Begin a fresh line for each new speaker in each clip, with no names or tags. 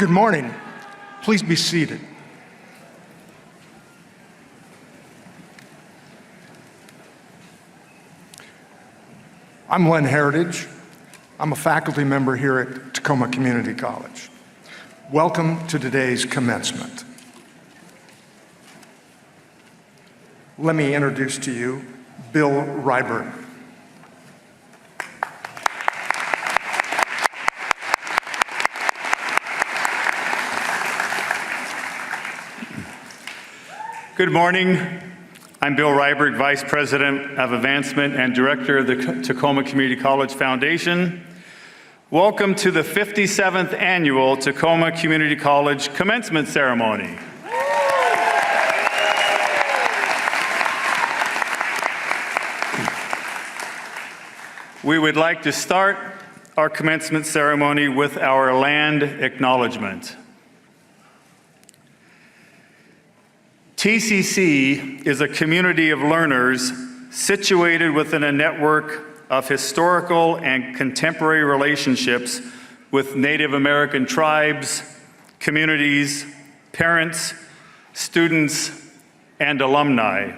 Good morning. Please be seated. I'm Len Heritage. I'm a faculty member here at Tacoma Community College. Welcome to today's commencement. Let me introduce to you Bill Ryberg.
Good morning. I'm Bill Ryberg, Vice President of Advancement and Director of the Tacoma Community College Foundation. Welcome to the 57th Annual Tacoma Community College Commencement Ceremony. We would like to start our commencement ceremony with our land acknowledgement. TCC is a community of learners situated within a network of historical and contemporary relationships with Native American tribes, communities, parents, students, and alumni.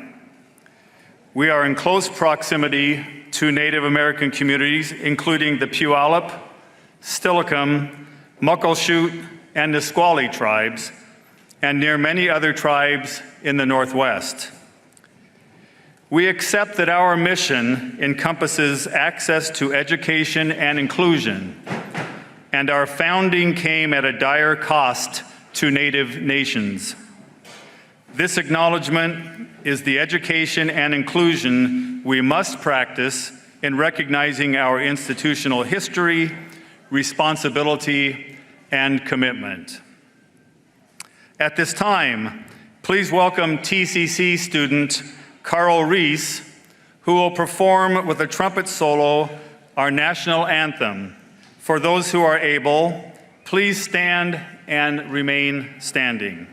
We are in close proximity to Native American communities, including the Puyallup, Steilacoom, Muckleshoot, and Nisqually tribes, and near many other tribes in the Northwest. We accept that our mission encompasses access to education and inclusion, and our founding came at a dire cost to Native nations. This acknowledgement is the education and inclusion we must practice in recognizing our institutional history, responsibility, and commitment. At this time, please welcome TCC student Carl Reese, who will perform with a trumpet solo our national anthem. For those who are able, please stand and remain standing.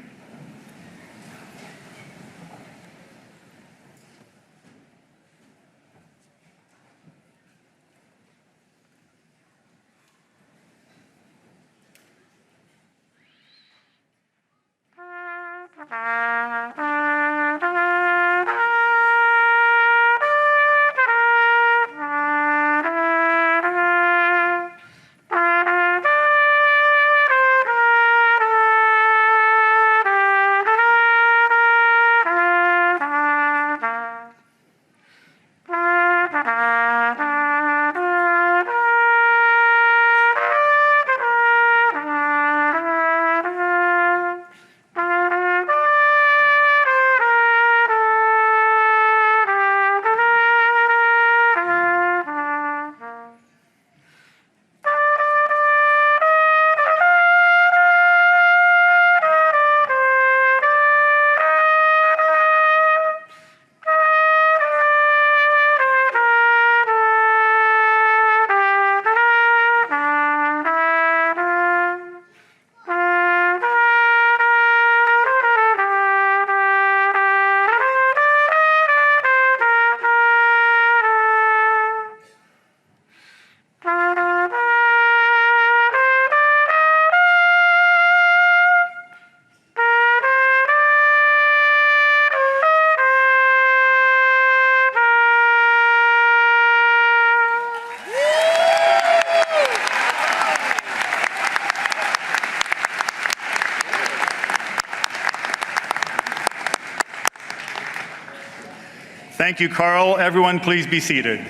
Thank you, Carl. Everyone, please be seated.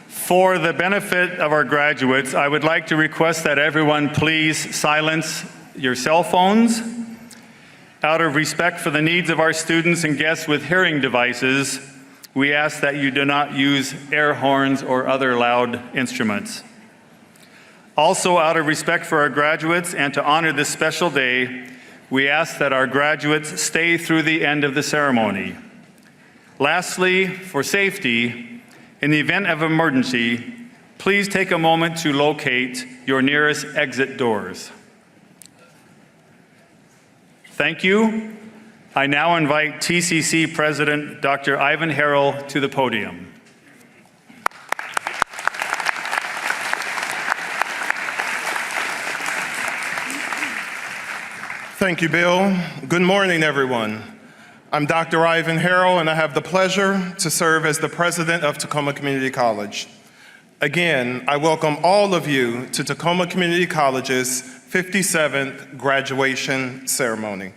For the benefit of our graduates, I would like to request that everyone please silence your cell phones. Out of respect for the needs of our students and guests with hearing devices, we ask that you do not use air horns or other loud instruments. Also, out of respect for our graduates and to honor this special day, we ask that our graduates stay through the end of the ceremony. Lastly, for safety, in the event of emergency, please take a moment to locate your nearest exit doors. Thank you. I now invite TCC President Dr. Ivan Harrell to the podium.
Thank you, Bill. Good morning, everyone. I'm Dr. Ivan Harrell, and I have the pleasure to serve as the president of Tacoma Community College. Again, I welcome all of you to Tacoma Community College's 57th graduation ceremony.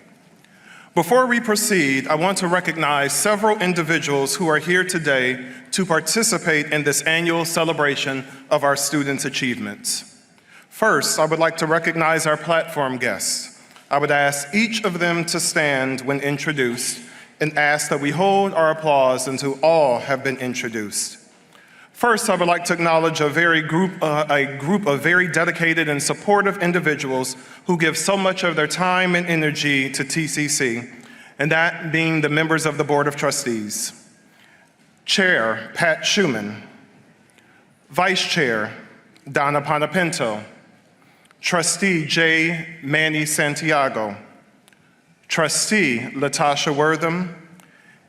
Before we proceed, I want to recognize several individuals who are here today to participate in this annual celebration of our students' achievements. First, I would like to recognize our platform guests. I would ask each of them to stand when introduced and ask that we hold our applause until all have been introduced. First, I would like to acknowledge a group of very dedicated and supportive individuals who give so much of their time and energy to TCC, and that being the members of the Board of Trustees. Chair, Pat Schumann. Vice Chair, Donna Panapinto. Trustee J. Manny Santiago. Trustee Latasha Wortham.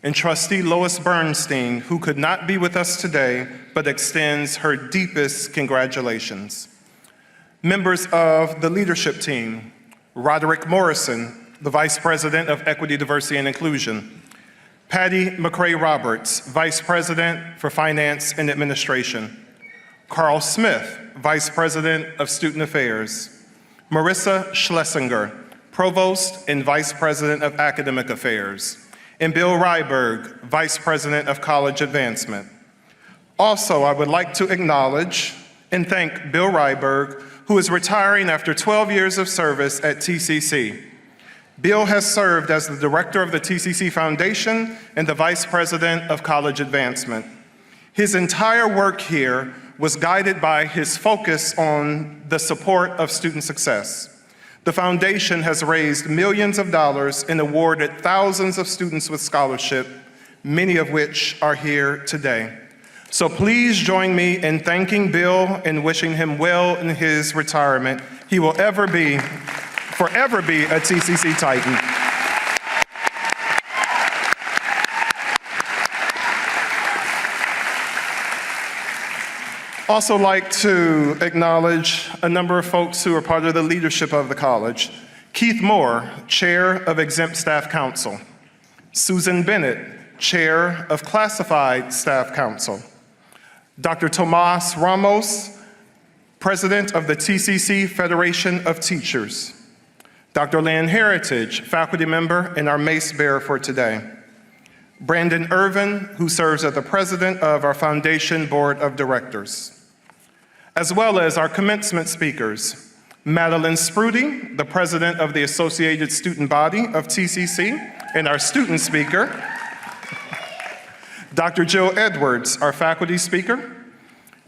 And Trustee Lois Bernstein, who could not be with us today, but extends her deepest congratulations. Members of the leadership team, Roderick Morrison, the Vice President of Equity, Diversity, and Inclusion. Patty McCrae Roberts, Vice President for Finance and Administration. Carl Smith, Vice President of Student Affairs. Marissa Schlesinger, Provost and Vice President of Academic Affairs. And Bill Ryberg, Vice President of College Advancement. Also, I would like to acknowledge and thank Bill Ryberg, who is retiring after 12 years of service at TCC. Bill has served as the Director of the TCC Foundation and the Vice President of College Advancement. His entire work here was guided by his focus on the support of student success. The foundation has raised millions of dollars and awarded thousands of students with scholarship, many of which are here today. So please join me in thanking Bill and wishing him well in his retirement. He will forever be a TCC Titan. Also like to acknowledge a number of folks who are part of the leadership of the college. Keith Moore, Chair of Exempt Staff Council. Susan Bennett, Chair of Classified Staff Council. Dr. Tomas Ramos, President of the TCC Federation of Teachers. Dr. Lynn Heritage, faculty member and our mace bearer for today. Brandon Irvin, who serves as the President of our Foundation Board of Directors. As well as our commencement speakers, Madeline Sprudy, the President of the Associated Student Body of TCC, and our student speaker. Dr. Jill Edwards, our faculty speaker,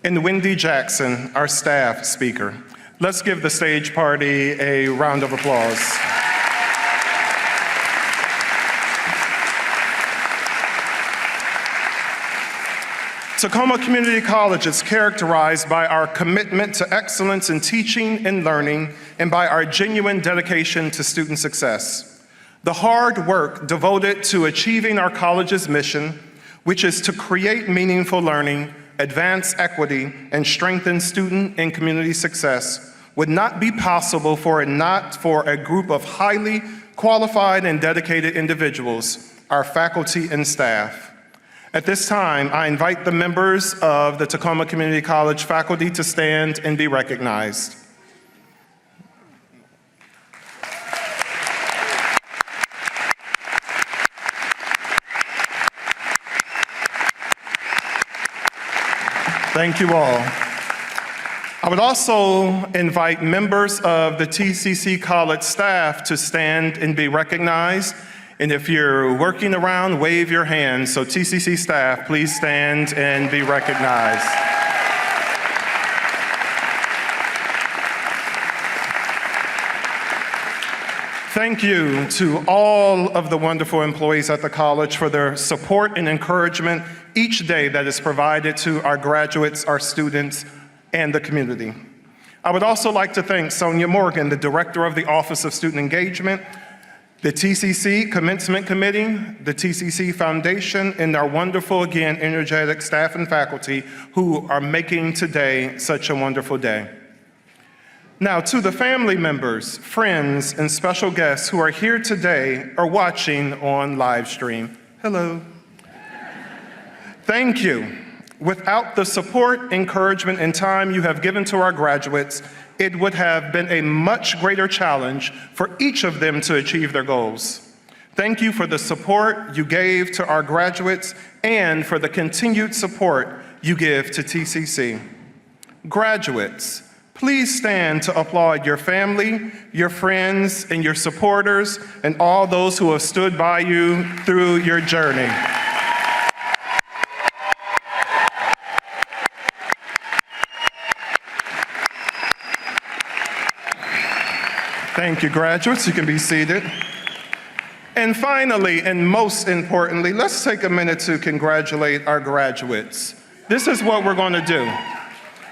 and Wendy Jackson, our staff speaker. Let's give the stage party a round of applause. Tacoma Community College is characterized by our commitment to excellence in teaching and learning, and by our genuine dedication to student success. The hard work devoted to achieving our college's mission, which is to create meaningful learning, advance equity, and strengthen student and community success, would not be possible not for a group of highly qualified and dedicated individuals, our faculty and staff. At this time, I invite the members of the Tacoma Community College faculty to stand and be recognized. Thank you all. I would also invite members of the TCC College staff to stand and be recognized. And if you're working around, wave your hand. So TCC staff, please stand and be recognized. Thank you to all of the wonderful employees at the college for their support and encouragement each day that is provided to our graduates, our students, and the community. I would also like to thank Sonia Morgan, the Director of the Office of Student Engagement, the TCC Commencement Committee, the TCC Foundation, and our wonderful, again, energetic staff and faculty who are making today such a wonderful day. Now, to the family members, friends, and special guests who are here today or watching on live stream, hello. Thank you. Without the support, encouragement, and time you have given to our graduates, it would have been a much greater challenge for each of them to achieve their goals. Thank you for the support you gave to our graduates and for the continued support you give to TCC. Graduates, please stand to applaud your family, your friends, and your supporters, and all those who have stood by you through your journey. Thank you, graduates. You can be seated. And finally, and most importantly, let's take a minute to congratulate our graduates. This is what we're going to do.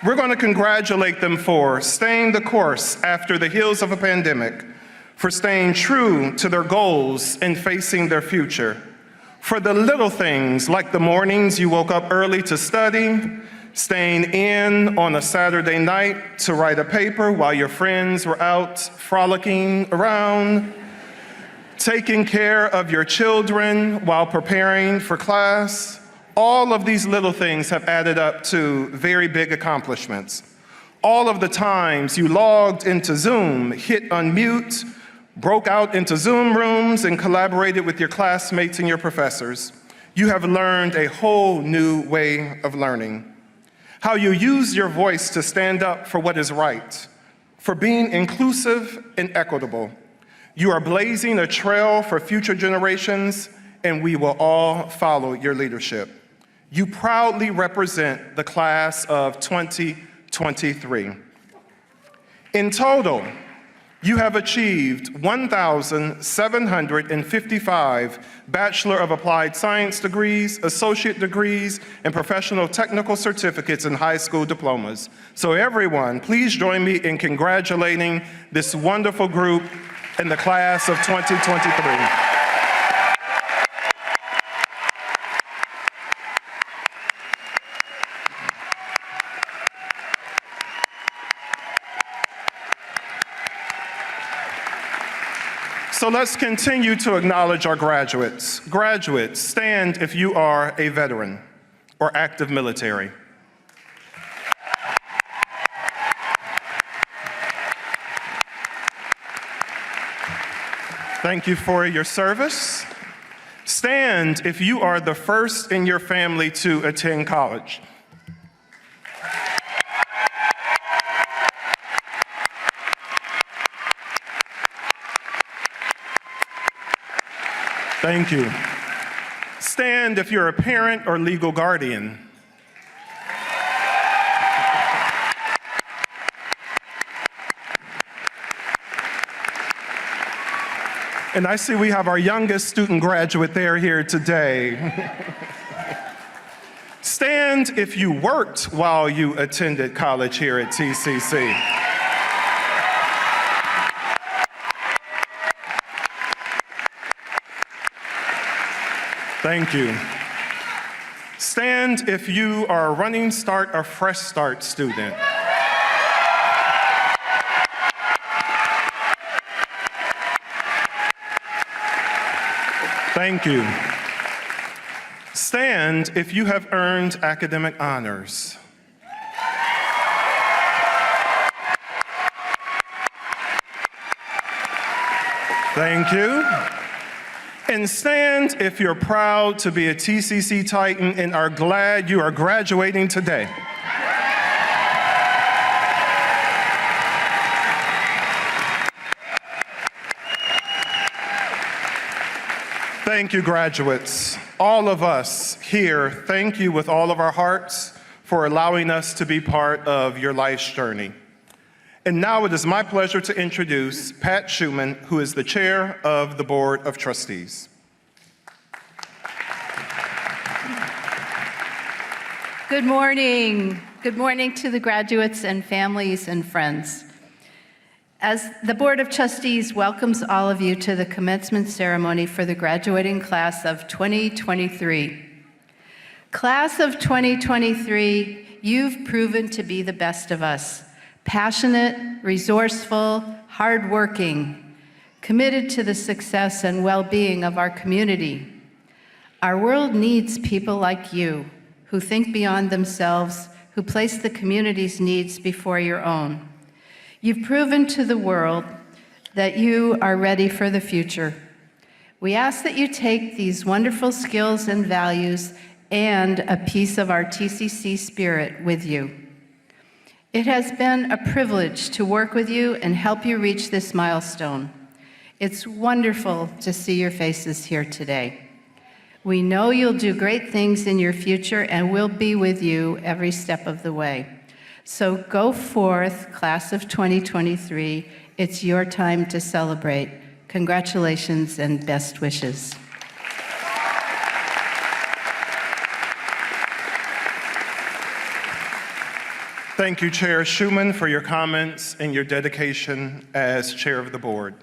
We're going to congratulate them for staying the course after the heels of a pandemic, for staying true to their goals and facing their future, for the little things like the mornings you woke up early to study, staying in on a Saturday night to write a paper while your friends were out frolicking around, taking care of your children while preparing for class. All of these little things have added up to very big accomplishments. All of the times you logged into Zoom, hit unmute, broke out into Zoom rooms, and collaborated with your classmates and your professors. You have learned a whole new way of learning. How you use your voice to stand up for what is right, for being inclusive and equitable. You are blazing a trail for future generations, and we will all follow your leadership. You proudly represent the class of 2023. In total, you have achieved 1,755 Bachelor of Applied Science degrees, associate degrees, and professional technical certificates and high school diplomas. So everyone, please join me in congratulating this wonderful group in the class of 2023. So let's continue to acknowledge our graduates. Graduates, stand if you are a veteran or active military. Thank you for your service. Stand if you are the first in your family to attend college. Thank you. Stand if you're a parent or legal guardian. And I see we have our youngest student graduate there here today. Stand if you worked while you attended college here at TCC. Thank you. Stand if you are a Running Start or Fresh Start student. Thank you. Stand if you have earned academic honors. Thank you. And stand if you're proud to be a TCC Titan and are glad you are graduating today. Thank you, graduates. All of us here, thank you with all of our hearts for allowing us to be part of your life's journey. And now it is my pleasure to introduce Pat Schumann, who is the chair of the Board of Trustees.
Good morning. Good morning to the graduates and families and friends. As the Board of Trustees welcomes all of you to the commencement ceremony for the graduating class of 2023. Class of 2023, you've proven to be the best of us, passionate, resourceful, hardworking, committed to the success and well-being of our community. Our world needs people like you who think beyond themselves, who place the community's needs before your own. You've proven to the world that you are ready for the future. We ask that you take these wonderful skills and values and a piece of our TCC spirit with you. It has been a privilege to work with you and help you reach this milestone. It's wonderful to see your faces here today. We know you'll do great things in your future, and we'll be with you every step of the way. So go forth, class of 2023. It's your time to celebrate. Congratulations and best wishes.
Thank you, Chair Schumann, for your comments and your dedication as Chair of the Board.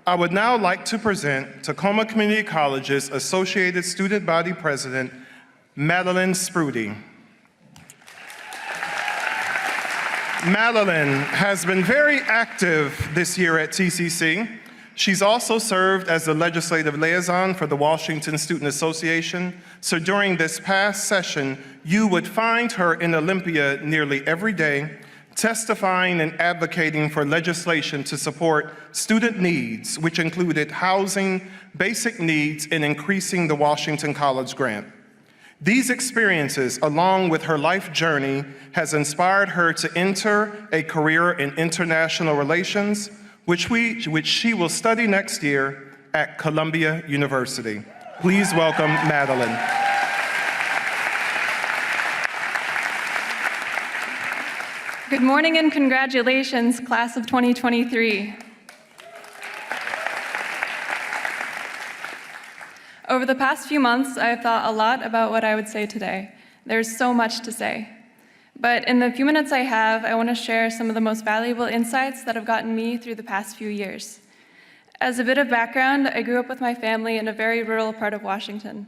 I would now like to present Tacoma Community College's Associated Student Body President, Madeline Sprudy. Madeline has been very active this year at TCC. She's also served as the legislative liaison for the Washington Student Association, so during this past session, you would find her in Olympia nearly every day, testifying and advocating for legislation to support student needs, which included housing, basic needs, and increasing the Washington College grant. These experiences, along with her life journey, has inspired her to enter a career in international relations, which she will study next year at Columbia University. Please welcome Madeline.
Good morning and congratulations, class of 2023. Over the past few months, I've thought a lot about what I would say today. There's so much to say. But in the few minutes I have, I want to share some of the most valuable insights that have gotten me through the past few years. As a bit of background, I grew up with my family in a very rural part of Washington.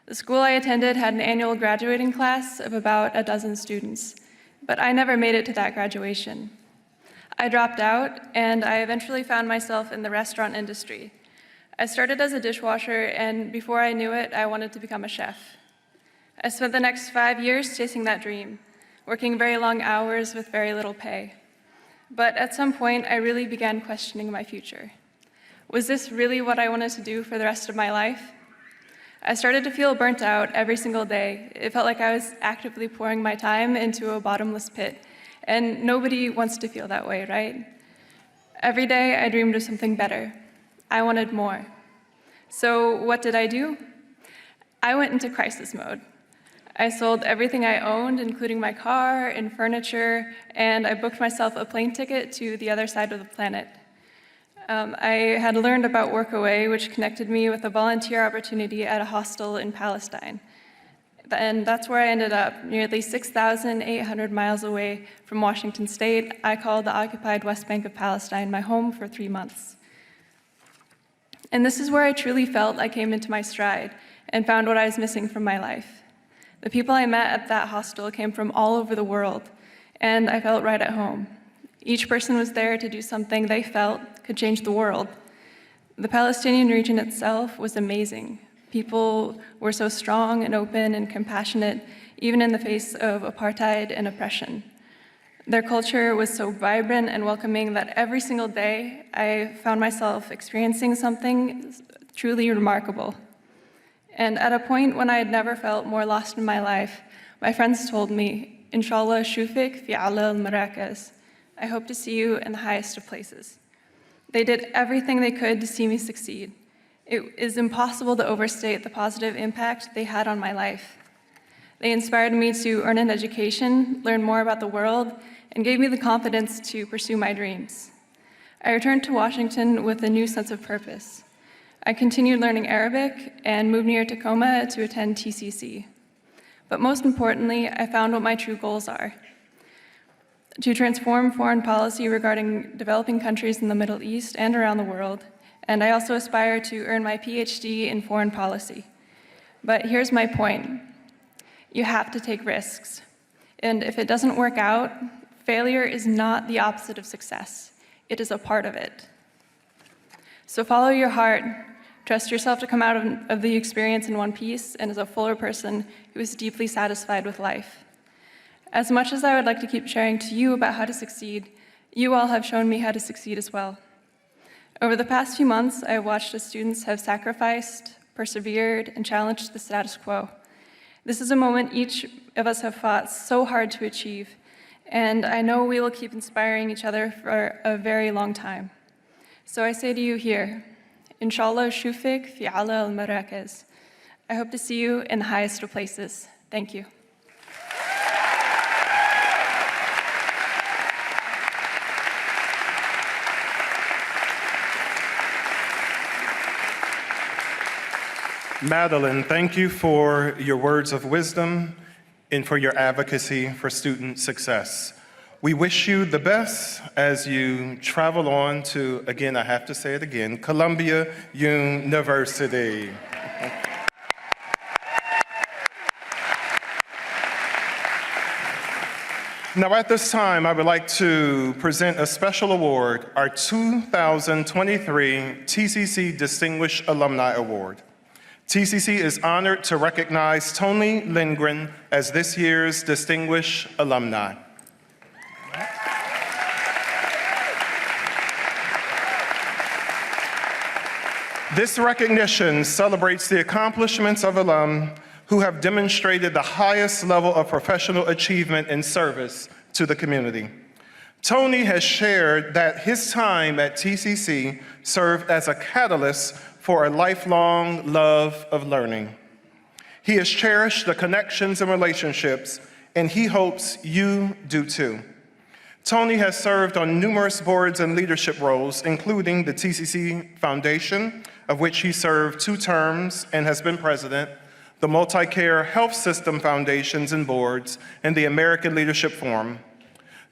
The school I attended had an annual graduating class of about a dozen students, but I never made it to that graduation. I dropped out, and I eventually found myself in the restaurant industry. I started as a dishwasher, and before I knew it, I wanted to become a chef. I spent the next 5 years chasing that dream, working very long hours with very little pay. But at some point, I really began questioning my future. Was this really what I wanted to do for the rest of my life? I started to feel burnt out every single day. It felt like I was actively pouring my time into a bottomless pit, and nobody wants to feel that way, right? Every day, I dreamed of something better. I wanted more. So what did I do? I went into crisis mode. I sold everything I owned, including my car and furniture, and I booked myself a plane ticket to the other side of the planet. I had learned about Workaway, which connected me with a volunteer opportunity at a hostel in Palestine. And that's where I ended up, nearly 6,800 miles away from Washington State. I called the occupied West Bank of Palestine my home for 3 months. And this is where I truly felt I came into my stride and found what I was missing from my life. The people I met at that hostel came from all over the world, and I felt right at home. Each person was there to do something they felt could change the world. The Palestinian region itself was amazing. People were so strong and open and compassionate, even in the face of apartheid and oppression. Their culture was so vibrant and welcoming that every single day I found myself experiencing something truly remarkable. And at a point when I had never felt more lost in my life, my friends told me, Inshallah shufik fi ala al-Marrakez. I hope to see you in the highest of places. They did everything they could to see me succeed. It is impossible to overstate the positive impact they had on my life. They inspired me to earn an education, learn more about the world, and gave me the confidence to pursue my dreams. I returned to Washington with a new sense of purpose. I continued learning Arabic and moved near Tacoma to attend TCC. But most importantly, I found what my true goals are: to transform foreign policy regarding developing countries in the Middle East and around the world, and I also aspire to earn my PhD in foreign policy. But here's my point. You have to take risks. And if it doesn't work out, Failure is not the opposite of success. It is a part of it. So follow your heart. Trust yourself to come out of the experience in one piece and as a fuller person who is deeply satisfied with life. As much as I would like to keep sharing to you about how to succeed, you all have shown me how to succeed as well. Over the past few months, I have watched as students have sacrificed, persevered, and challenged the status quo. This is a moment each of us have fought so hard to achieve, and I know we will keep inspiring each other for a very long time. So I say to you here, Inshallah shufik fi ala al-marakaz. I hope to see you in the highest of places. Thank you.
Madeline, thank you for your words of wisdom and for your advocacy for student success. We wish you the best as you travel on to, again, I have to say it again, Columbia University. Now at this time, I would like to present a special award, our 2023 TCC Distinguished Alumni Award. TCC is honored to recognize Tony Lindgren as this year's Distinguished Alumni. This recognition celebrates the accomplishments of alum who have demonstrated the highest level of professional achievement and service to the community. Tony has shared that his time at TCC served as a catalyst for a lifelong love of learning. He has cherished the connections and relationships, and he hopes you do too. Tony has served on numerous boards and leadership roles, including the TCC Foundation, of which he served 2 terms and has been president, the Multi-Care Health System Foundations and Boards, and the American Leadership Forum.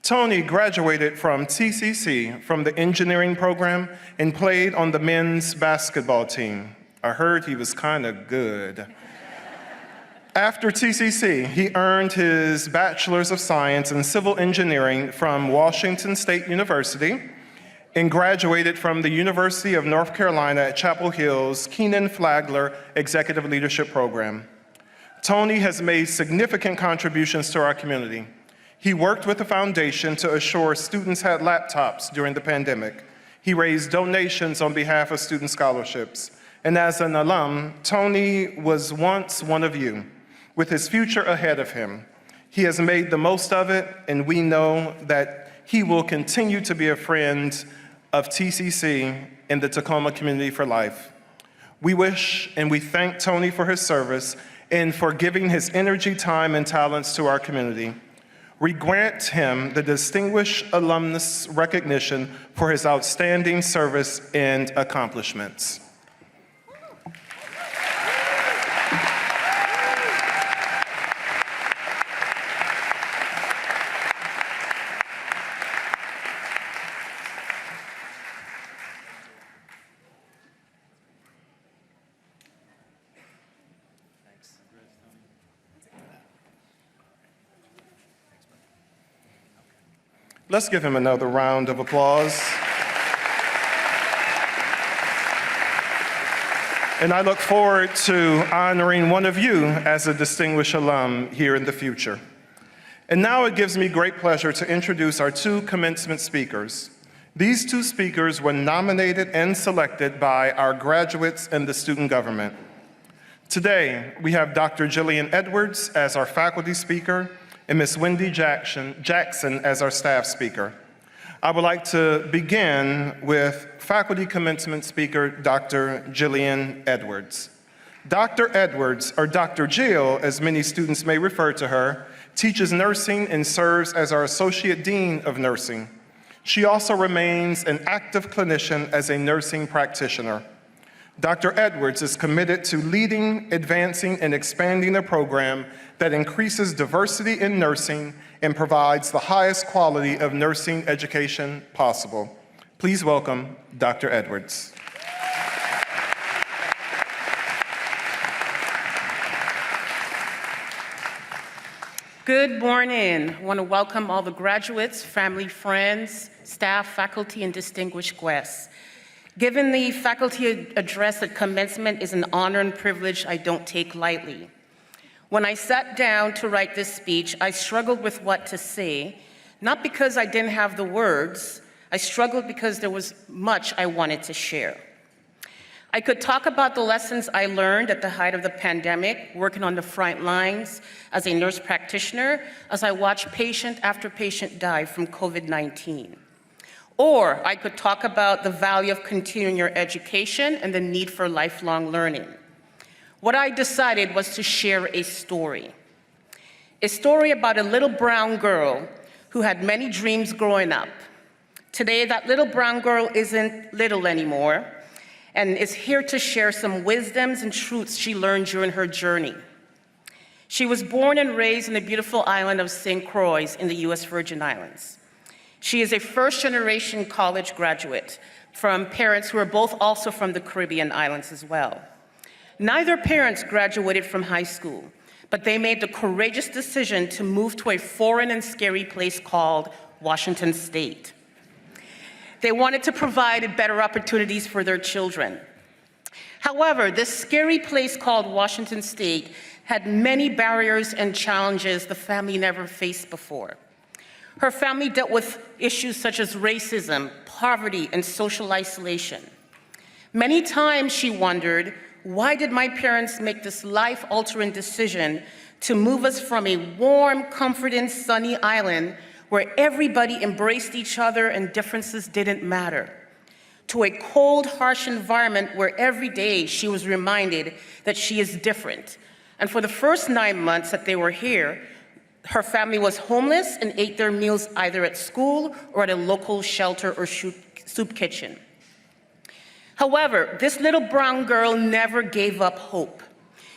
Tony graduated from TCC from the engineering program and played on the men's basketball team. I heard he was kind of good. After TCC, he earned his Bachelor's of Science in Civil Engineering from Washington State University and graduated from the University of North Carolina at Chapel Hill's Keenan Flagler Executive Leadership Program. Tony has made significant contributions to our community. He worked with the foundation to assure students had laptops during the pandemic. He raised donations on behalf of student scholarships. And as an alum, Tony was once one of you, with his future ahead of him. He has made the most of it, and we know that he will continue to be a friend of TCC and the Tacoma community for life. We wish and we thank Tony for his service and for giving his energy, time, and talents to our community. We grant him the Distinguished Alumnus Recognition for his outstanding service and accomplishments. Let's give him another round of applause. And I look forward to honoring one of you as a distinguished alum here in the future. And now it gives me great pleasure to introduce our 2 commencement speakers. These 2 speakers were nominated and selected by our graduates and the student government. Today, we have Dr. Jillian Edwards as our faculty speaker and Ms. Wendy Jackson as our staff speaker. I would like to begin with faculty commencement speaker, Dr. Jillian Edwards. Dr. Edwards, or Dr. Jill, as many students may refer to her, teaches nursing and serves as our Associate Dean of Nursing. She also remains an active clinician as a nursing practitioner. Dr. Edwards is committed to leading, advancing, and expanding a program that increases diversity in nursing and provides the highest quality of nursing education possible. Please welcome Dr. Edwards.
Good morning. I want to welcome all the graduates, family, friends, staff, faculty, and distinguished guests. Giving the faculty address at commencement is an honor and privilege I don't take lightly. When I sat down to write this speech, I struggled with what to say, not because I didn't have the words. I struggled because there was much I wanted to share. I could talk about the lessons I learned at the height of the pandemic, working on the front lines as a nurse practitioner, as I watched patient after patient die from COVID-19. Or I could talk about the value of continuing your education and the need for lifelong learning. What I decided was to share a story about a little brown girl who had many dreams growing up. Today, that little brown girl isn't little anymore, and is here to share some wisdoms and truths she learned during her journey. She was born and raised in the beautiful island of St. Croix in the US Virgin Islands. She is a first-generation college graduate from parents who are both also from the Caribbean islands as well. Neither parents graduated from high school, but they made the courageous decision to move to a foreign and scary place called Washington State. They wanted to provide better opportunities for their children. However, this scary place called Washington State had many barriers and challenges the family never faced before. Her family dealt with issues such as racism, poverty, and social isolation. Many times she wondered, why did my parents make this life-altering decision to move us from a warm, comforting, sunny island where everybody embraced each other and differences didn't matter, to a cold, harsh environment where every day she was reminded that she is different. And for the first 9 months that they were here, her family was homeless and ate their meals either at school or at a local shelter or soup kitchen. However, this little brown girl never gave up hope.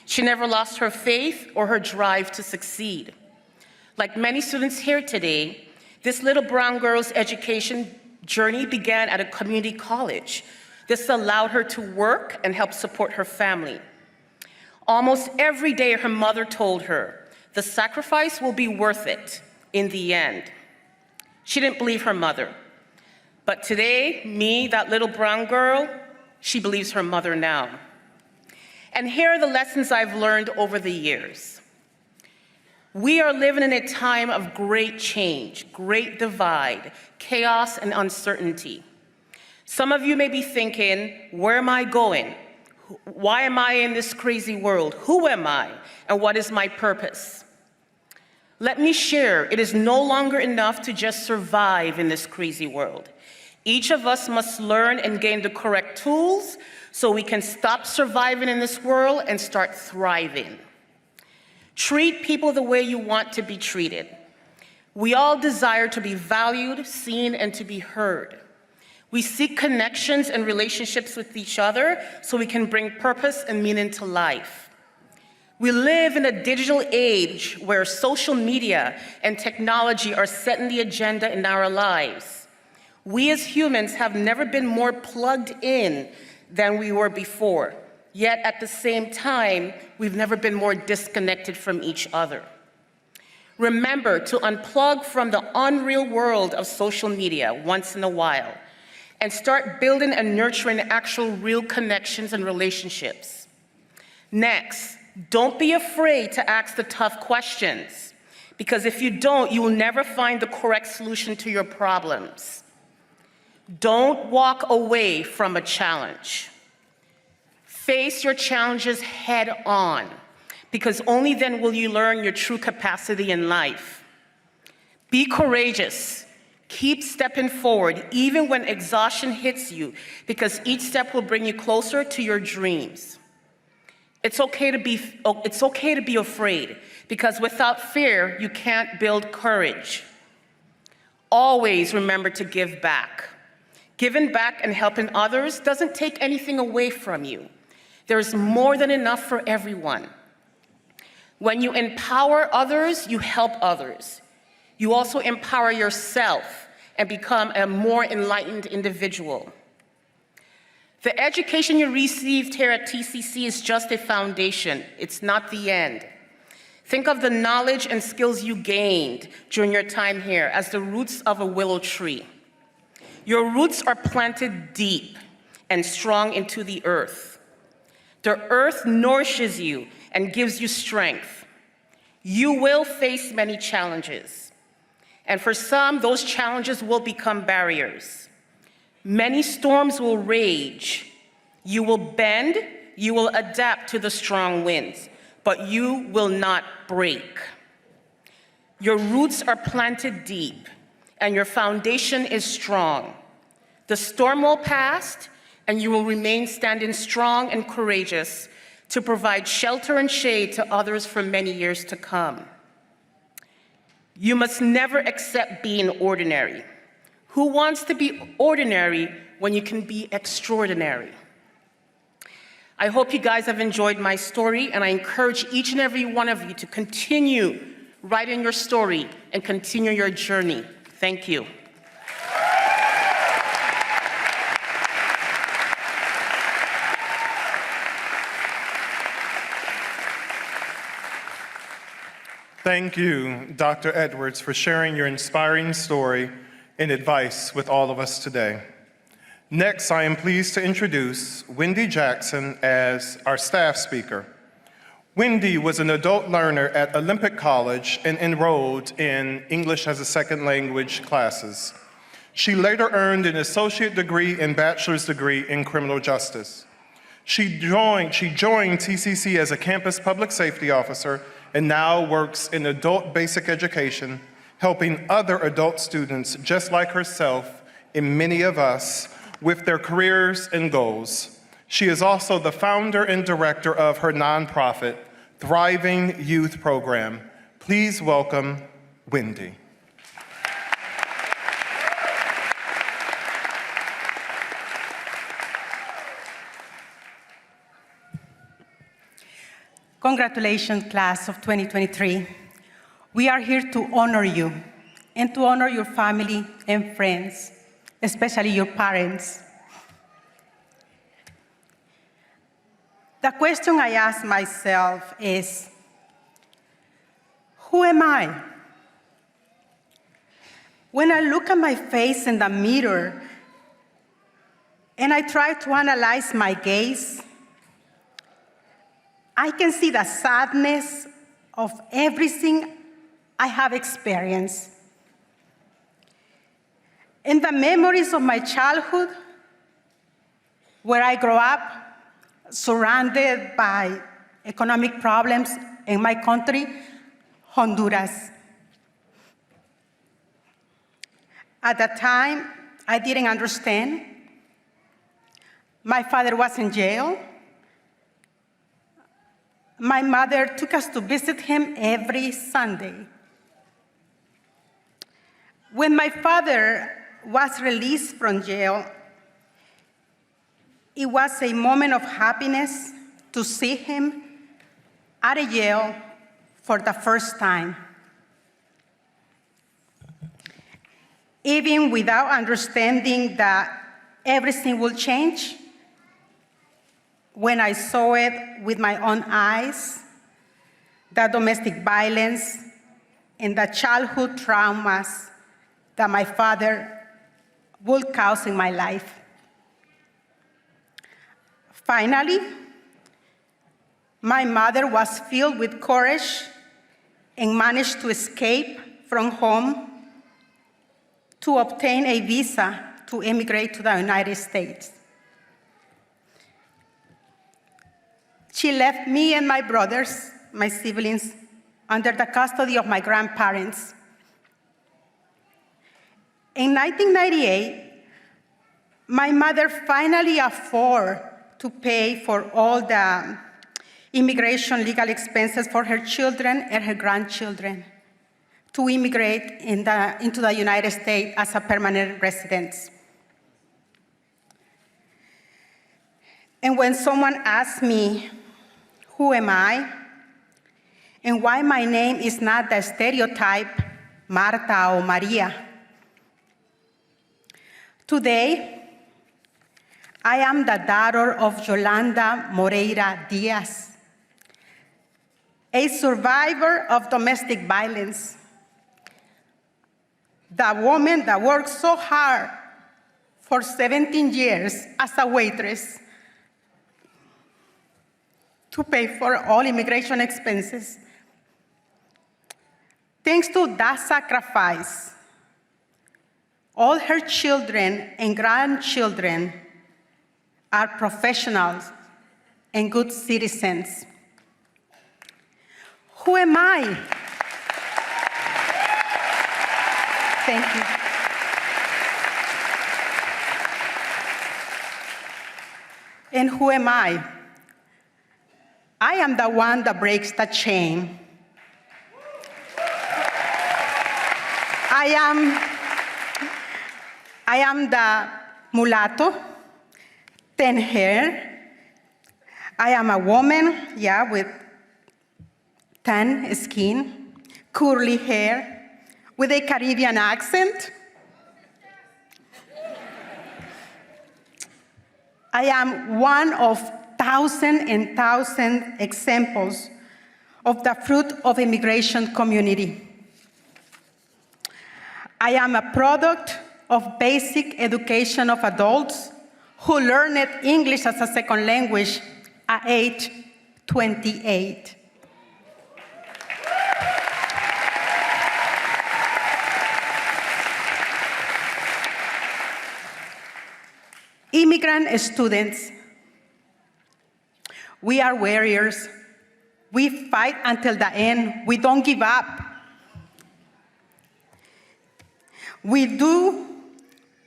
She never lost her faith or her drive to succeed. Like many students here today, this little brown girl's education journey began at a community college. This allowed her to work and help support her family. Almost every day, her mother told her, the sacrifice will be worth it in the end. She didn't believe her mother. But today, me, that little brown girl, she believes her mother now. And here are the lessons I've learned over the years. We are living in a time of great change, great divide, chaos, and uncertainty. Some of you may be thinking, where am I going? Why am I in this crazy world? Who am I? And what is my purpose? Let me share, it is no longer enough to just survive in this crazy world. Each of us must learn and gain the correct tools so we can stop surviving in this world and start thriving. Treat people the way you want to be treated. We all desire to be valued, seen, and to be heard. We seek connections and relationships with each other so we can bring purpose and meaning to life. We live in a digital age where social media and technology are setting the agenda in our lives. We as humans have never been more plugged in than we were before. Yet at the same time, we've never been more disconnected from each other. Remember to unplug from the unreal world of social media once in a while and start building and nurturing actual real connections and relationships. Next, don't be afraid to ask the tough questions, because if you don't, you will never find the correct solution to your problems. Don't walk away from a challenge. Face your challenges head on, because only then will you learn your true capacity in life. Be courageous. Keep stepping forward, even when exhaustion hits you, because each step will bring you closer to your dreams. It's okay to be afraid, because without fear, you can't build courage. Always remember to give back. Giving back and helping others doesn't take anything away from you. There's more than enough for everyone. When you empower others, you help others. You also empower yourself and become a more enlightened individual. The education you received here at TCC is just a foundation. It's not the end. Think of the knowledge and skills you gained during your time here as the roots of a willow tree. Your roots are planted deep and strong into the earth. The earth nourishes you and gives you strength. You will face many challenges, and for some, those challenges will become barriers. Many storms will rage. You will bend, you will adapt to the strong winds, but you will not break. Your roots are planted deep, and your foundation is strong. The storm will pass, and you will remain standing strong and courageous to provide shelter and shade to others for many years to come. You must never accept being ordinary. Who wants to be ordinary when you can be extraordinary? I hope you guys have enjoyed my story, and I encourage each and every one of you to continue writing your story and continue your journey. Thank you.
Thank you, Dr. Edwards, for sharing your inspiring story and advice with all of us today. Next, I am pleased to introduce Wendy Jackson as our staff speaker. Wendy was an adult learner at Olympic College and enrolled in English as a Second Language classes. She later earned an associate degree and bachelor's degree in criminal justice. She joined TCC as a campus public safety officer and now works in adult basic education, helping other adult students just like herself and many of us with their careers and goals. She is also the founder and director of her nonprofit, Thriving Youth Program. Please welcome Wendy.
Congratulations, class of 2023. We are here to honor you and to honor your family and friends, especially your parents. The question I ask myself is, who am I? When I look at my face in the mirror and I try to analyze my gaze, I can see the sadness of everything I have experienced. In the memories of my childhood, where I grew up, surrounded by economic problems in my country, Honduras. At that time, I didn't understand. My father was in jail. My mother took us to visit him every Sunday. When my father was released from jail, it was a moment of happiness to see him out of jail for the first time. Even without understanding that everything will change, when I saw it with my own eyes, the domestic violence and the childhood traumas that my father would cause in my life. Finally, my mother was filled with courage and managed to escape from home to obtain a visa to immigrate to the United States. She left me and my brothers, my siblings, under the custody of my grandparents. In 1998, my mother finally afforded to pay for all the immigration legal expenses for her children and her grandchildren to immigrate into the United States as a permanent resident. And when someone asks me, who am I? And why my name is not the stereotype Marta or Maria? Today, I am the daughter of Yolanda Moreira Diaz, a survivor of domestic violence, the woman that worked so hard for 17 years as a waitress to pay for all immigration expenses. Thanks to that sacrifice, all her children and grandchildren are professionals and good citizens. Who am I? Thank you. And who am I? I am the one that breaks the chain. I am the mulatto, 10 hair. I am a woman, with tan skin, curly hair, with a Caribbean accent. I am one of thousands and thousands examples of the fruit of immigration community. I am a product of basic education of adults who learned English as a second language at age 28. Immigrant students, we are warriors. We fight until the end. We don't give up. We do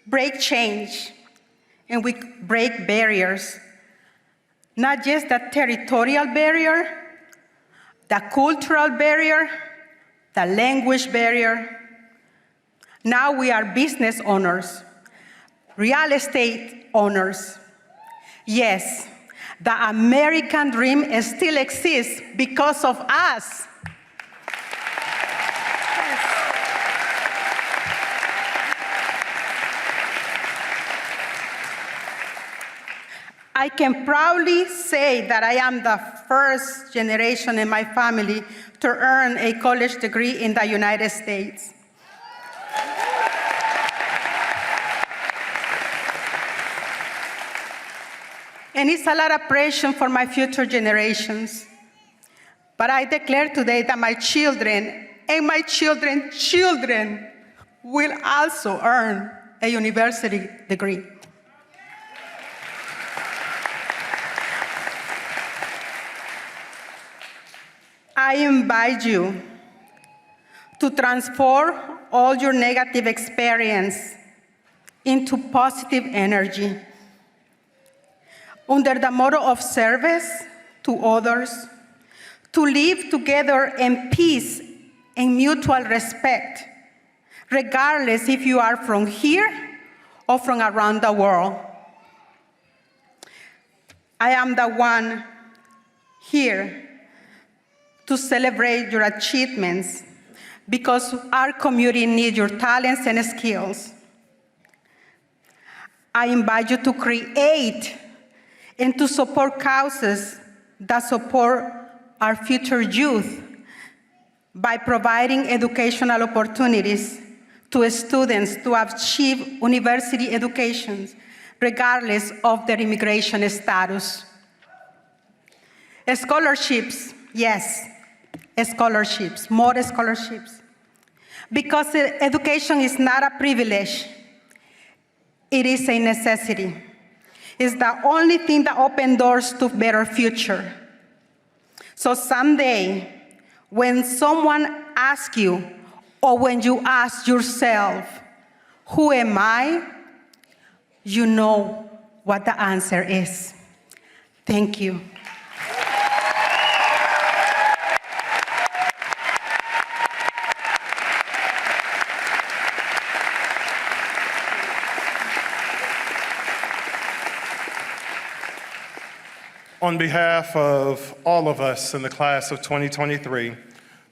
break change, and we break barriers, not just the territorial barrier, the cultural barrier, the language barrier. Now we are business owners, real estate owners. Yes, the American dream still exists because of us. I can proudly say that I am the first generation in my family to earn a college degree in the United States. And it's a lot of pressure for my future generations. But I declare today that my children and my children's children will also earn a university degree. I invite you to transform all your negative experience into positive energy under the motto of service to others, to live together in peace and mutual respect, regardless if you are from here or from around the world. I am the one here to celebrate your achievements because our community needs your talents and skills. I invite you to create and to support causes that support our future youth by providing educational opportunities to students to achieve university education, regardless of their immigration status. Scholarships, yes, scholarships, more scholarships. Because education is not a privilege, it is a necessity. It's the only thing that opens doors to a better future. So someday, when someone asks you, or when you ask yourself, who am I? You know what the answer is. Thank you.
On behalf of all of us in the class of 2023,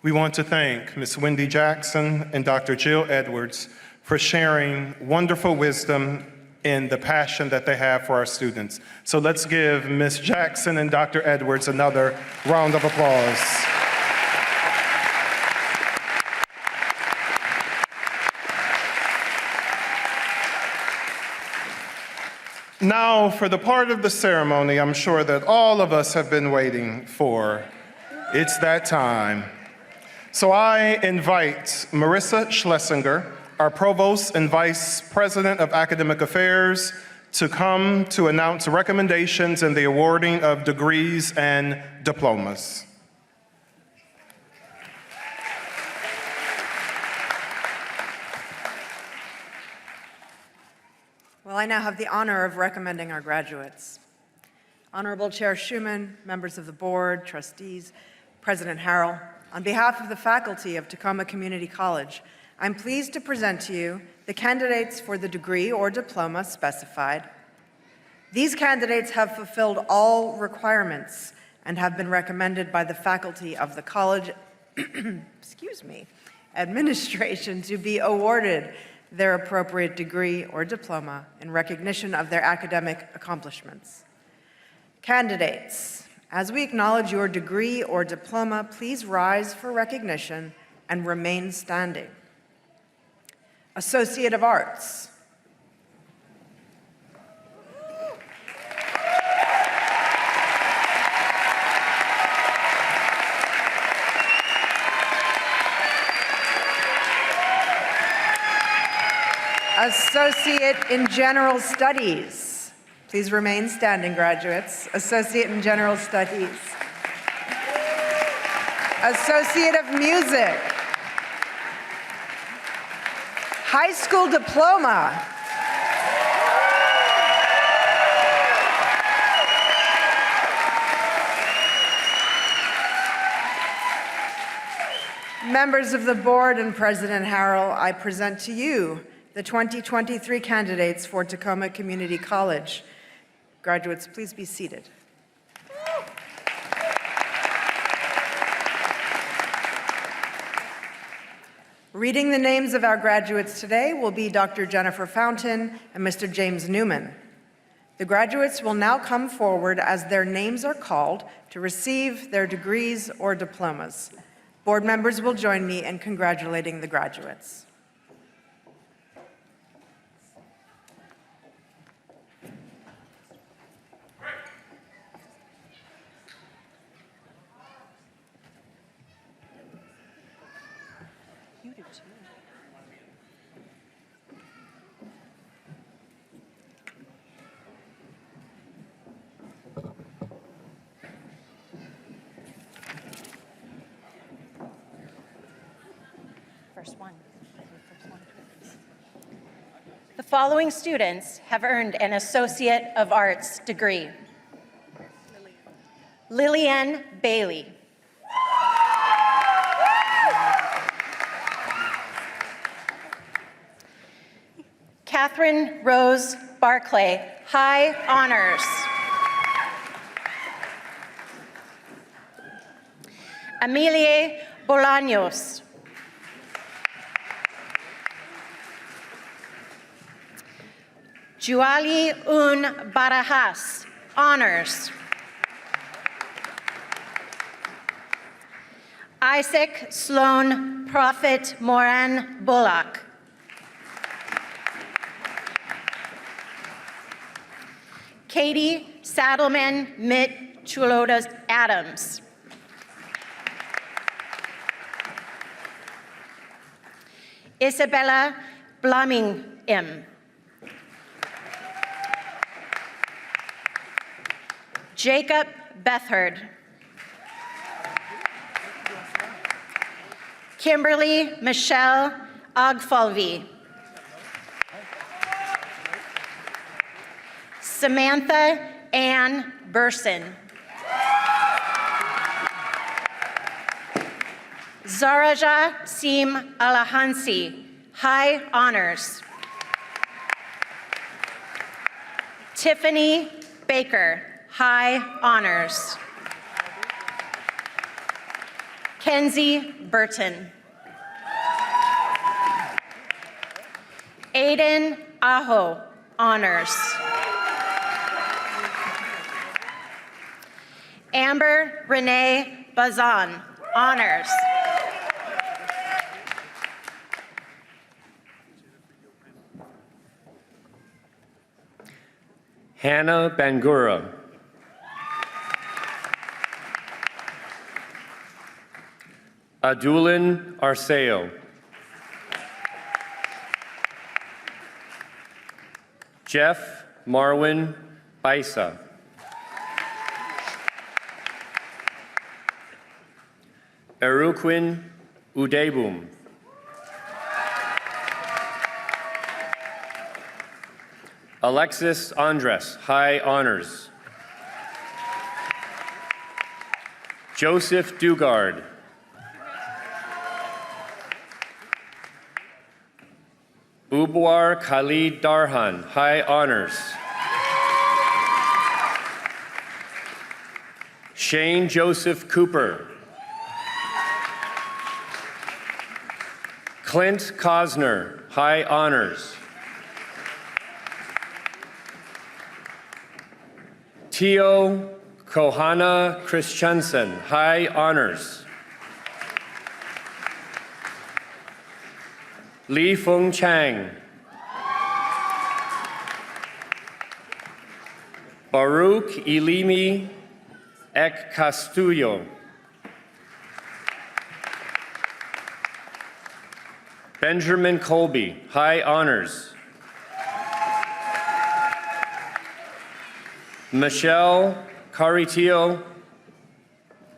we want to thank Ms. Wendy Jackson and Dr. Jill Edwards for sharing wonderful wisdom and the passion that they have for our students. So let's give Ms. Jackson and Dr. Edwards another round of applause. Now, for the part of the ceremony I'm sure that all of us have been waiting for. It's that time. So I invite Marissa Schlesinger, our Provost and Vice President of Academic Affairs, to come to announce recommendations in the awarding of degrees and diplomas.
Well, I now have the honor of recommending our graduates. Honorable Chair Schumann, members of the board, trustees, President Harrell, on behalf of the faculty of Tacoma Community College, I'm pleased to present to you the candidates for the degree or diploma specified. These candidates have fulfilled all requirements and have been recommended by the faculty of the college administration to be awarded their appropriate degree or diploma in recognition of their academic accomplishments. Candidates, as we acknowledge your degree or diploma, please rise for recognition and remain standing. Associate of Arts. Associate in General Studies. Please remain standing, graduates. Associate in General Studies. Associate of Music. High School Diploma. Members of the board and President Harrell, I present to you the 2023 candidates for Tacoma Community College. Graduates, please be seated. Reading the names of our graduates today will be Dr. Jennifer Fountain and Mr. James Newman. The graduates will now come forward as their names are called to receive their degrees or diplomas. Board members will join me in congratulating the graduates.
The following students have earned an Associate of Arts degree. Lillian Bailey. Catherine Rose Barclay, High Honors. Emilie Bolaños. Juali Un Barajas, Honors. Isaac Sloan Prophet Moran Bullock. Katie Saddleman Mitt Chulotas Adams. Isabella Blaming-Im. Jacob Bethard. Kimberly Michelle Ogfalvi. Samantha Ann Burson. Zaraja Sim Alahansi, High Honors. Tiffany Baker, High Honors. Kenzie Burton. Aiden Aho, Honors. Amber Renee Bazan, Honors.
Hannah Bangura. Adulin Arceo. Jeff Marwin Baisa. Eruquin Udebum. Alexis Andres, high honors. Joseph Dugard. Ubwar Khalid Darhan, high honors. Shane Joseph Cooper. Clint Cosner, high honors. Tio Kohana Christiansen, high honors. Li Feng Chang. Baruch Ilimi Ek Castillo. Benjamin Colby, high honors. Michelle Caritio,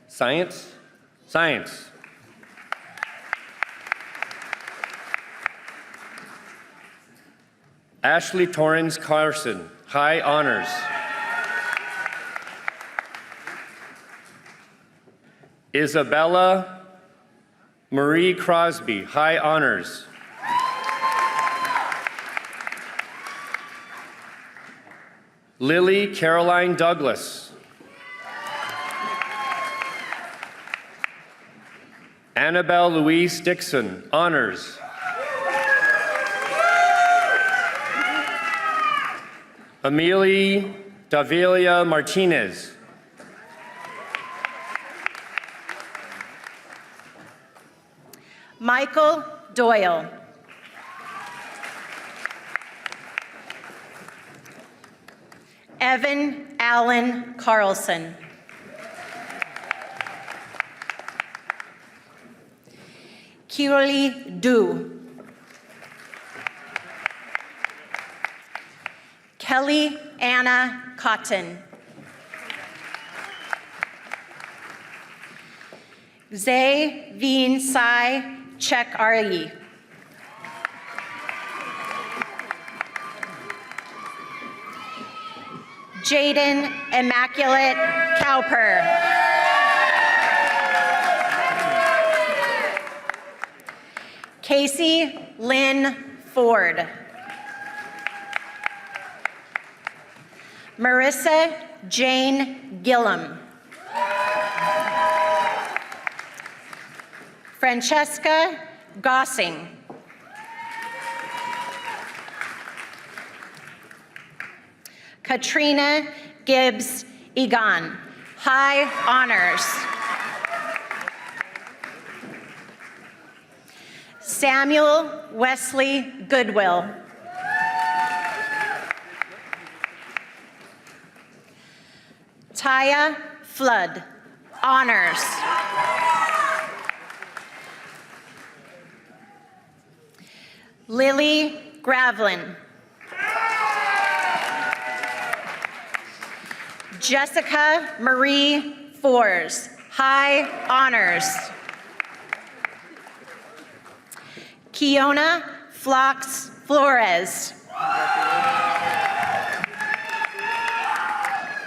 science? Science. Ashley Torrens Carson, high honors. Isabella Marie Crosby, high honors. Lily Caroline Douglas. Annabelle Louise Dixon, honors. Amelie Davilia Martinez.
Michael Doyle. Evan Allen Carlson. Kirli Du. Kelly Anna Cotton. Zay Veen Sai Chek Ari. Jaden Immaculate Cowper. Casey Lynn Ford. Marissa Jane Gillum. Francesca Gossing. Katrina Gibbs Egan, high honors. Samuel Wesley Goodwill. Taya Flood, honors. Lily Gravlin. Jessica Marie Fors, high honors. Kiona Flox Flores.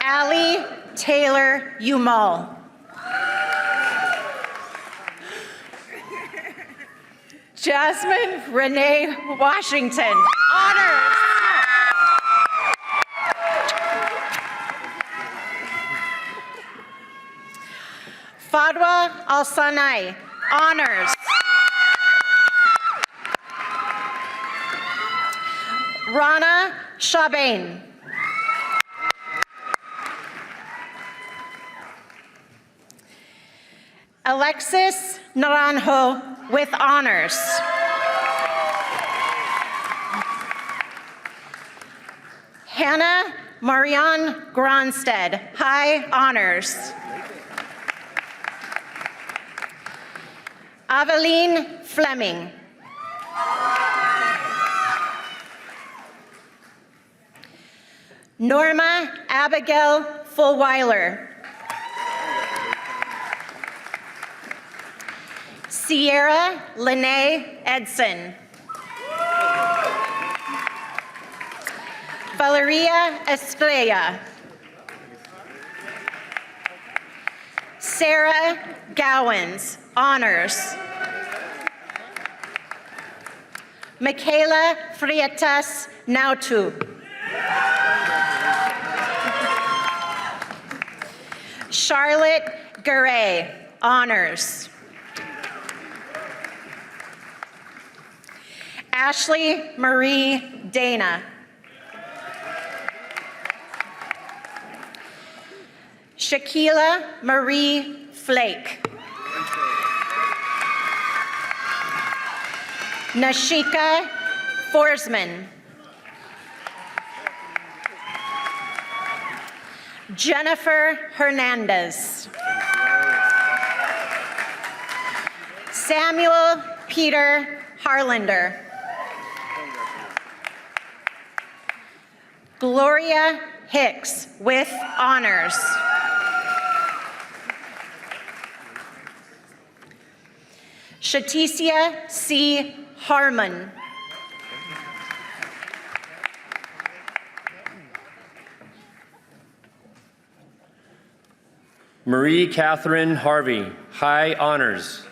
Allie Taylor Umal. Jasmine Renee Washington, honors. Fadwa Al-Sanai, honors. Rana Shabain. Alexis Naranjo with honors. Hannah Marianne Gronstead, high honors. Aveline Fleming. Norma Abigail Fulweiler. Sierra Lene Edson. Valeria Estrella. Sarah Gowans, honors. Michaela Frietas Nautu. Charlotte Garay, honors. Ashley Marie Dana. Shaquila Marie Flake. Nashika Forsman. Jennifer Hernandez. Samuel Peter Harlander. Gloria Hicks with honors. Shaticia C. Harmon.
Marie Catherine Harvey, high honors.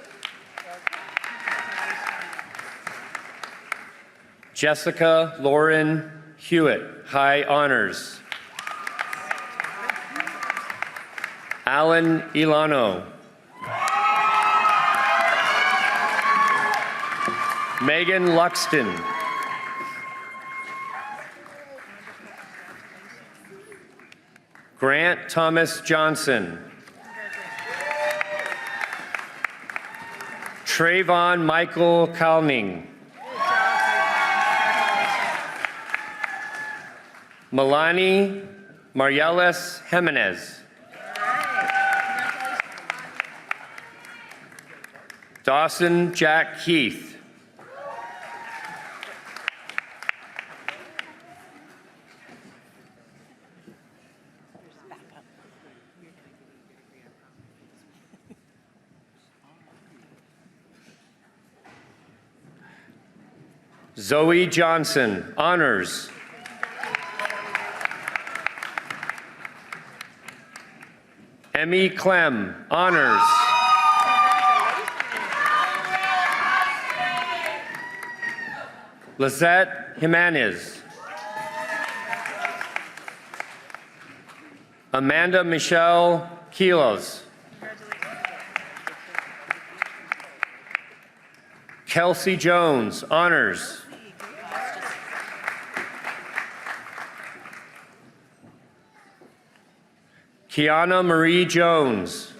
Jessica Lauren Hewitt, high honors. Alan Ilano. Megan Luxton. Grant Thomas Johnson. Trayvon Michael Kalning. Milani Marielis Jimenez. Dawson Jack Keith. Zoe Johnson, honors. Emmy Clem, honors. Lizette Jimenez. Amanda Michelle Kilos. Kelsey Jones, honors. Kiana Marie Jones.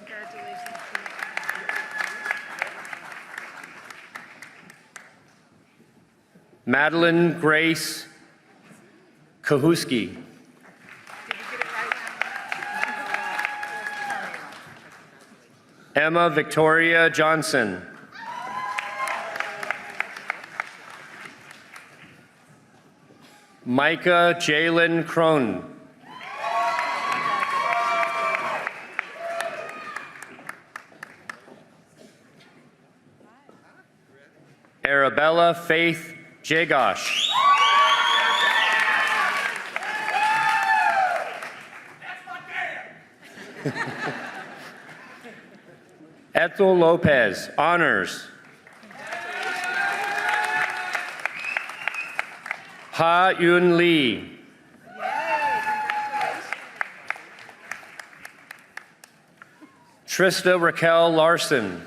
Madeline Grace Kahuski. Emma Victoria Johnson. Micah Jalen Crone. Arabella Faith Jagosh. Ethel Lopez, honors. Ha Yun Lee. Trista Raquel Larson.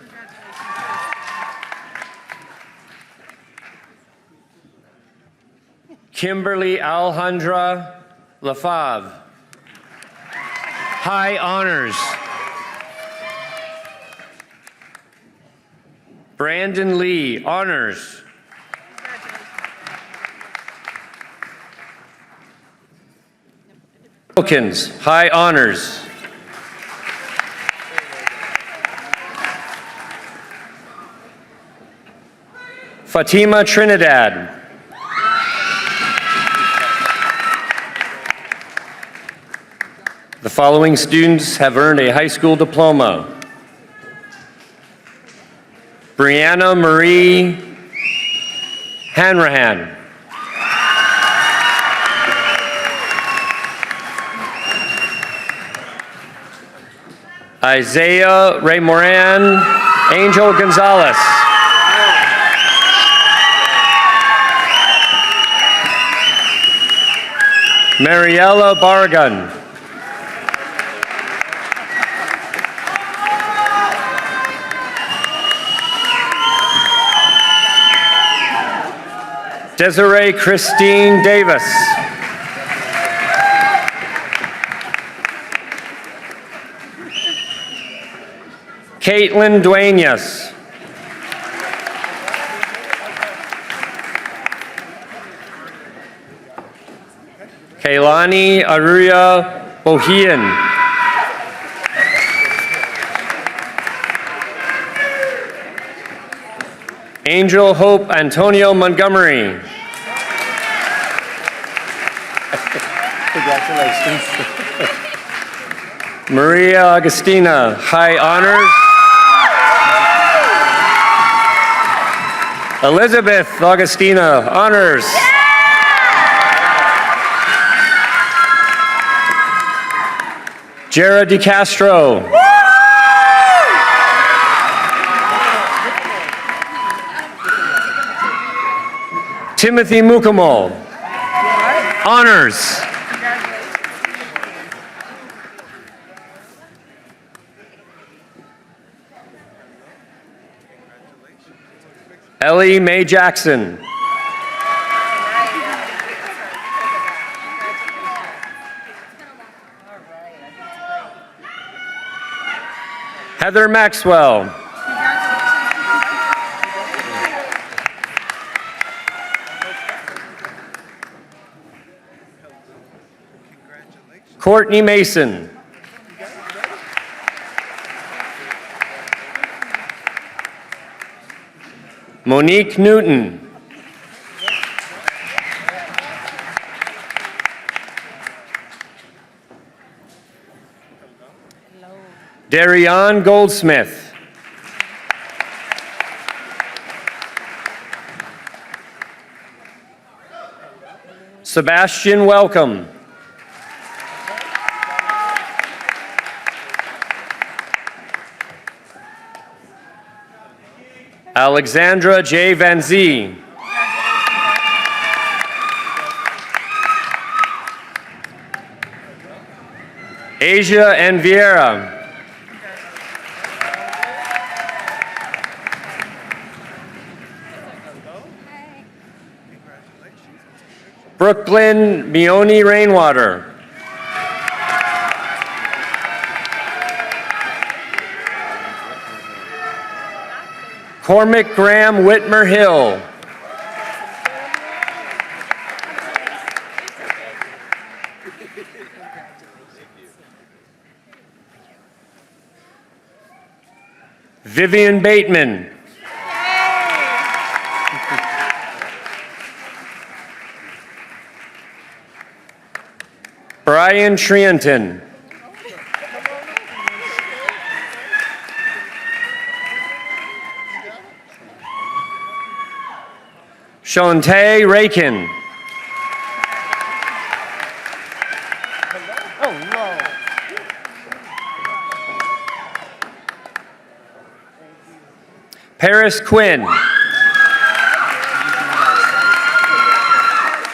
Kimberly Alejandra Lafave. High honors. Brandon Lee, honors. Wilkins, high honors. Fatima Trinidad. The following students have earned a high school diploma. Brianna Marie Hanrahan. Isaiah Ray Moran, Angel Gonzalez. Mariella Bargan. Desiree Christine Davis. Caitlin Duenas. Kaylani Aruya Bohian. Angel Hope Antonio Montgomery. Congratulations. Maria Agustina, high honors. Elizabeth Augustina, honors. Jared DeCastro. Timothy Mukamo, honors. Ellie Mae Jackson. Heather Maxwell. Courtney Mason. Monique Newton. Darian Goldsmith. Sebastian Welcome. Alexandra J. Van Zee. Asia N. Vieira. Brooklyn Mioni Rainwater. Cormac Graham Whitmer Hill. Vivian Bateman. Brian Trienton. Shante Rakin. Paris Quinn.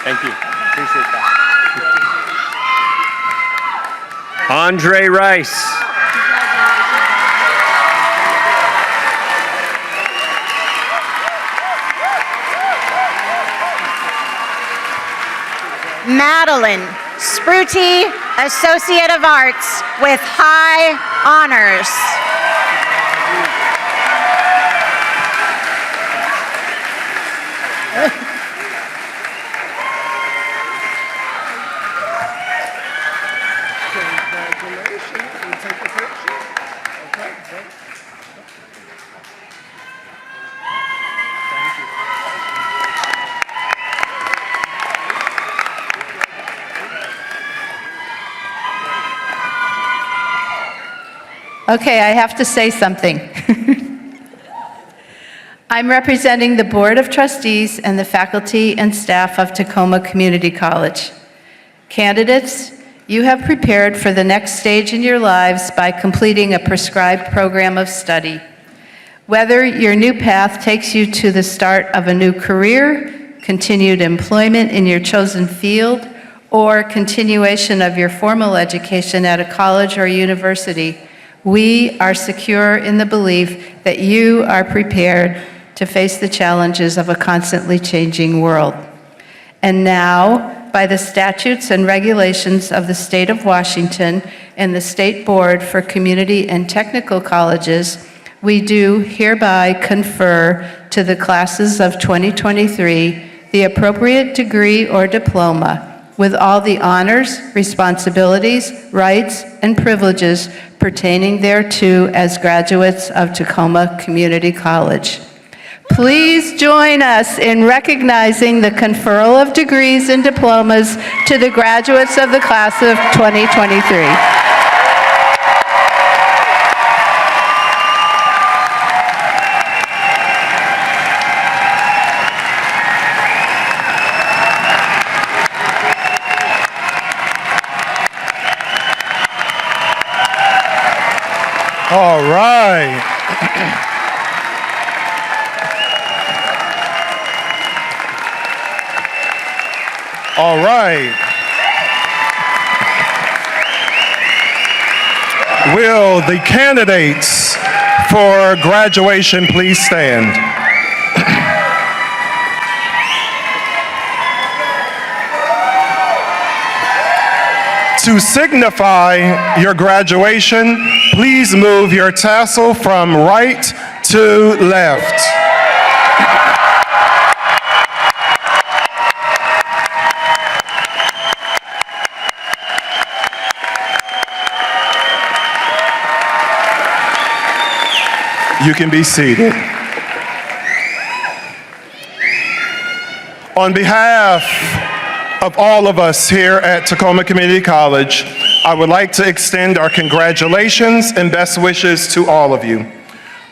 Thank you. Appreciate that. Andre Rice.
Madeline Spruti, Associate of Arts with high honors.
Okay, I have to say something. I'm representing the Board of Trustees and the faculty and staff of Tacoma Community College. Candidates, you have prepared for the next stage in your lives by completing a prescribed program of study. Whether your new path takes you to the start of a new career, continued employment in your chosen field, or continuation of your formal education at a college or university, we are secure in the belief that you are prepared to face the challenges of a constantly changing world. And now, by the statutes and regulations of the state of Washington and the State Board for Community and Technical Colleges, we do hereby confer to the classes of 2023 the appropriate degree or diploma with all the honors, responsibilities, rights, and privileges pertaining thereto as graduates of Tacoma Community College. Please join us in recognizing the conferral of degrees and diplomas to the graduates of the class of 2023.
All right. All right. Will the candidates for graduation please stand? To signify your graduation, please move your tassel from right to left. You can be seated. On behalf of all of us here at Tacoma Community College, I would like to extend our congratulations and best wishes to all of you.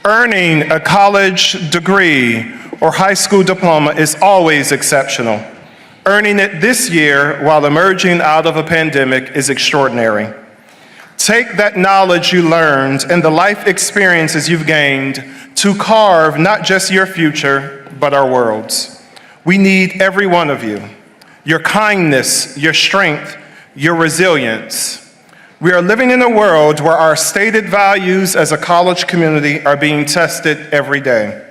Earning a college degree or high school diploma is always exceptional. Earning it this year while emerging out of a pandemic is extraordinary. Take that knowledge you learned and the life experiences you've gained to carve not just your future, but our worlds. We need every one of you. Your kindness, your strength, your resilience. We are living in a world where our stated values as a college community are being tested every day.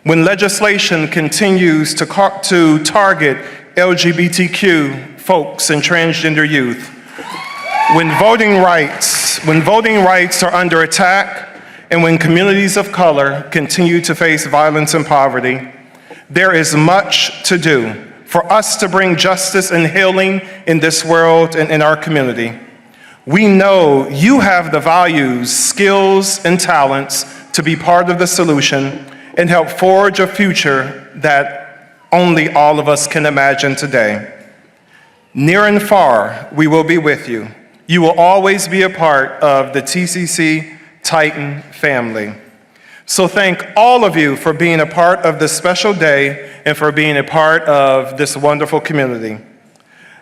When legislation continues to target LGBTQ folks and transgender youth, when voting rights are under attack, and when communities of color continue to face violence and poverty, there is much to do for us to bring justice and healing in this world and in our community. We know you have the values, skills, and talents to be part of the solution and help forge a future that only all of us can imagine today. Near and far, we will be with you. You will always be a part of the TCC Titan family. So thank all of you for being a part of this special day and for being a part of this wonderful community.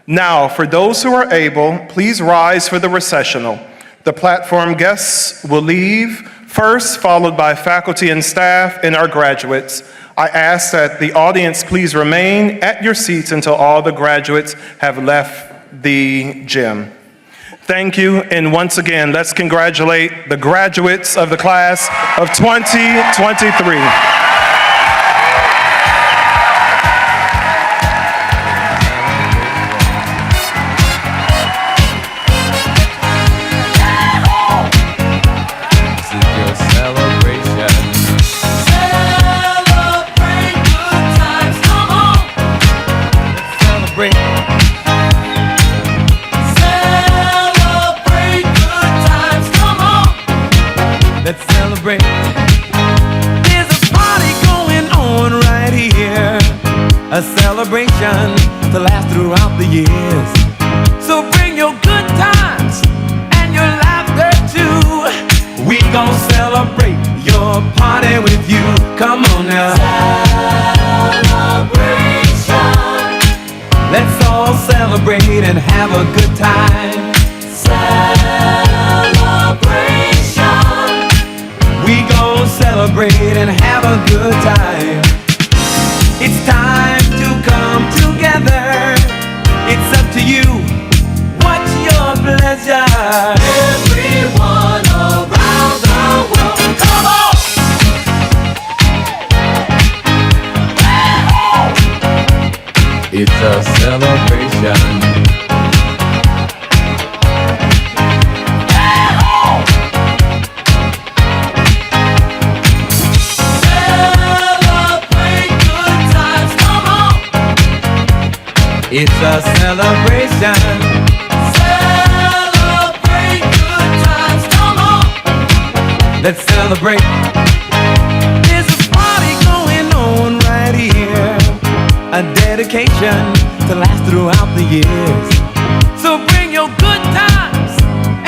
Now, for those who are able, please rise for the recessional. The platform guests will leave first, followed by faculty and staff and our graduates. I ask that the audience please remain at your seats until all the graduates have left the gym. Thank you, and once again, let's congratulate the graduates of the class of 2023.
Let's celebrate. There's a party going on right here, a celebration to last throughout the years. So bring your good times and your laughter too. We gon' celebrate your party with you. Come on now. Celebration. Let's all celebrate and have a good time. Celebration. We gon' celebrate and have a good time. It's time to come together. It's up to you. What's your pleasure? Everyone around the world, come on! It's a celebration. Celebrate good times, come on! It's a celebration. Celebrate good times, come on! Let's celebrate. There's a party going on right here. A dedication to last throughout the years. So bring your good times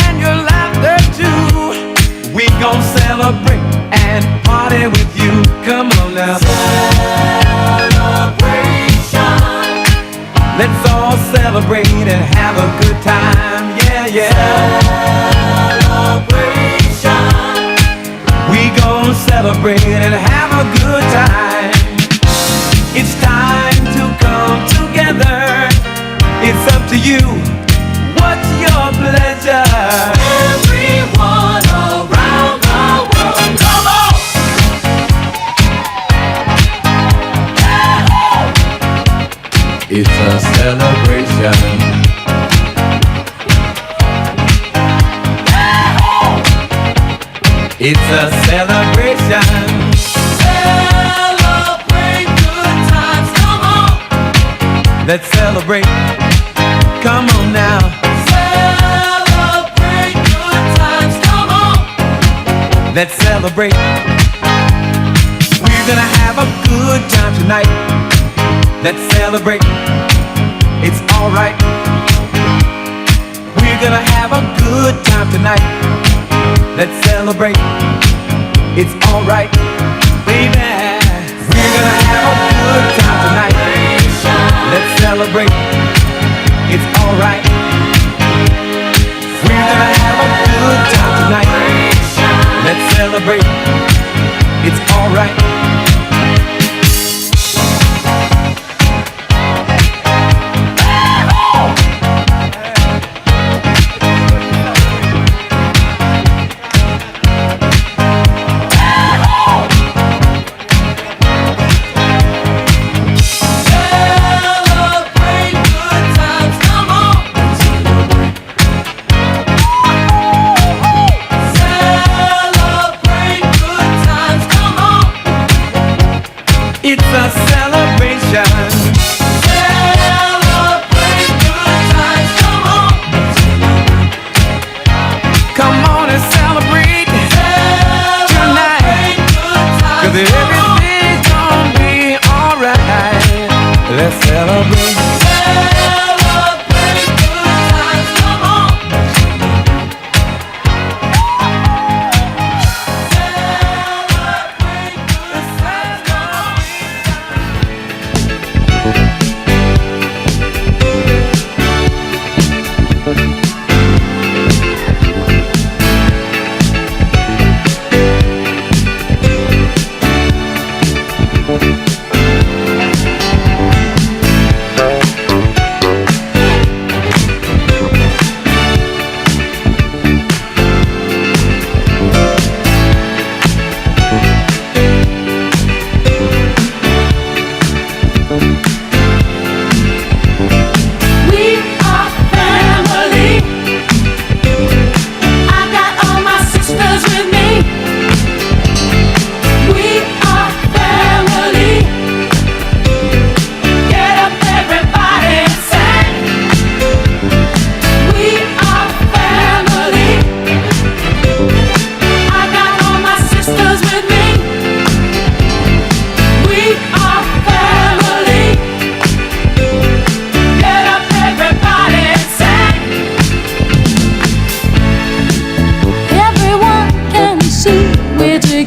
and your laughter too. We gon' celebrate and party with you. Come on now. Celebration. Let's all celebrate and have a good time. Yeah, yeah. Celebration. We gon' celebrate and have a good time. It's time to come together. It's up to you. What's your pleasure? Everyone around the world, come on! It's a celebration. It's a celebration. Let's celebrate. Come on now. Celebrate good times. Come on. Let's celebrate. We're gonna have a good time tonight. Let's celebrate. It's alright. We're gonna have a good time tonight. Let's celebrate. It's alright, baby. We're gonna have a good time tonight. Let's celebrate. It's alright. We're gonna have a good time tonight. Let's celebrate. It's alright. Celebrate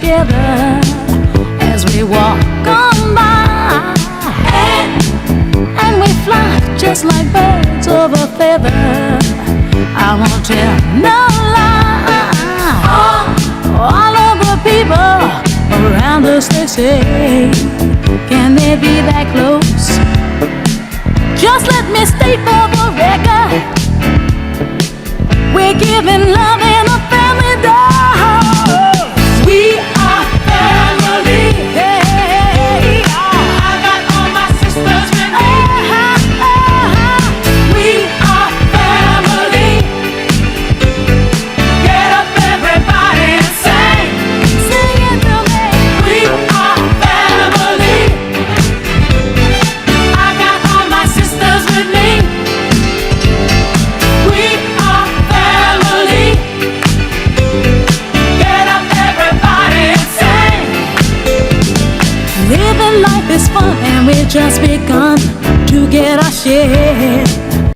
together as we walk on by, and we fly just like birds of a feather. I won't tell no lie. All of the people around us, they say, can they be that close? Just let me state for the record, we're giving love in a family dose. We are family. Hey, I got all my sisters with me. We are family. Get up, everybody, and sing. Sing it to me. We are family. I got all my sisters with me. We are family. Get up, everybody, and sing. Living life is fun, and we're just